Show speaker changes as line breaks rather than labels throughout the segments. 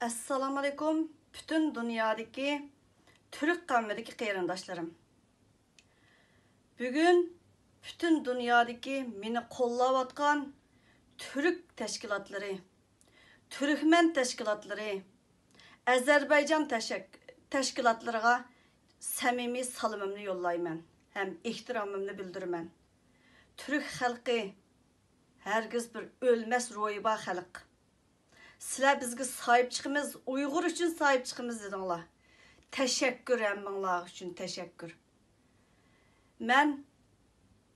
Assalamu alaikum bütün dünyadaki Türk kavmideki qarindoshlarım. Bugün bütün dünyadaki meni qo'llayotgan Türk teşkilatları, Türkmen teşkilatları, Azerbaycan teşkilatlarına samimiy salomimni yollayman, hem ehtiromimni bildiraman. Türk xalqi hergiz bir ölmez ro'yiba xalq. Sizler bizge sahip çıkımız, Uygur için sahip çıkımız dedinler. Teşekkür emminglar için teşekkür. Ben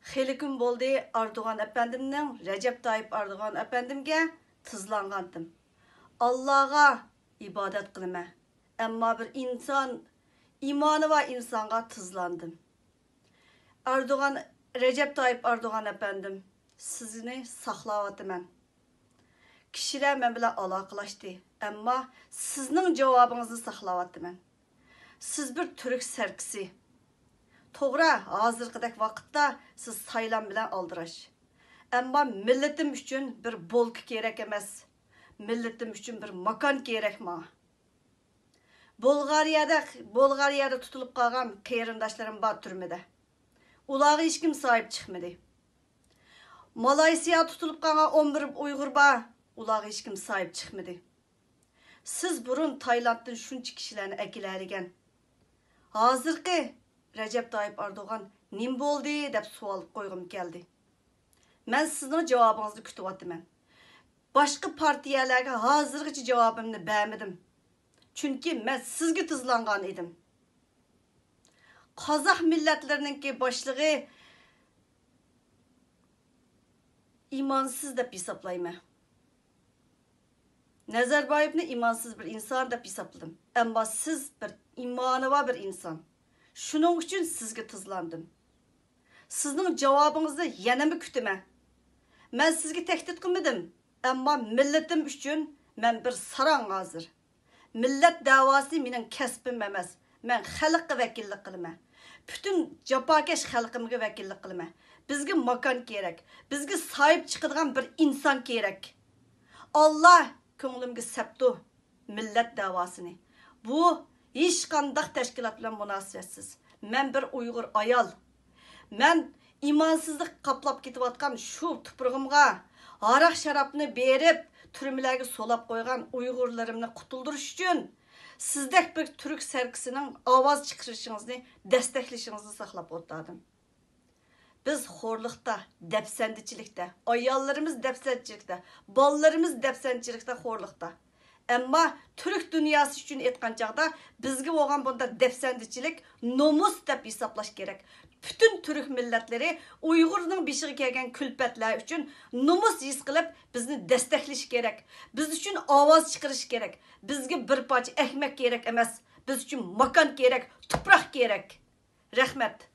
xeyli gün boldu Erdoğan efendimden, Recep Tayyip Erdoğan efendimge tızlangandım. Allah'a ibadet kılıma. Ama bir insan, imanı var insana tızlandım. Recep Tayyip Erdoğan efendim, sizini saxlavatıman. Kişiler men bilan aloqalashdi, ammo sizning javobingizni saqlayapman. Siz bir Türk serkisi. To'g'ri, hozirgidek vaqtda siz saylan bilan aldirash. Ammo millatim uchun bir bolka kerak emas. Millatim uchun bir makon kerak menga. Bolgariyada tutilib qolgan qarindoshlarim bor turmada. Ularga hech kim sahip chiqmadi. Malayziyada tutilib qolgan 11 Uyg'ur bor. Ularga hiç kim sahip çıkmadı. Siz burun Tayland'dan şunca kişilerini ekilerigen. Hazırki Recep Tayyip Erdoğan nim boldu dep sual koyğum geldi. Ben sizin cevabınızı kütüvatım. Başka partiyalarga hazırgıcı cevabımını beğenmedim. Çünkü ben sizge tızlangan idim. Kazak milletlerinin başlığı imansız dep hesaplayma. Nazarbayevni imansız bir insan dep hesapladım. Ama siz bir imanı var bir insan. Şunun için sizge tızlandım. Sizin cevabınızı yana mı kütüme? Ben sizge tehdit kılmadım. Ama milletim için ben bir saran hazır. Millet davası benim kesbim emas. Ben halkı vekillik kılma. Bütün capakeş halkımga vekillik kılma. Bizge makan gerek. Bizge sahip çıkıdığan bir insan gerek. Allah ko'nglimga septu millet davasını. Bu hiç kandak teşkilat bilan münasibetsiz. Men bir Uygur ayal. Men imansızlık kaplap ketiyotgan şu tuprağımga arak şarapını berip türmelerge solap koygan Uygurlarımni kutuldurish üçün sizdek bir Türk serkisinin avaz çıkarışınızı, desteklişinizi saklap otadım. Biz horlukta, depsendiçilikte, ayallarımız depsendiçilikte, ballarımız depsendiçilikte, horlukta. Ama Türk dünyası için etken çağda bizge olan bunda depsendiçilik, nomus dep hesaplaş gerek. Bütün Türk milletleri Uygur'un bişiği kelgen külpetler için nomus his kılıp bizni destekleş gerek. Biz için avaz çıkarış gerek. Bizge bir parça ekmek gerek emez. Biz için makan gerek, toprak gerek. Rahmet.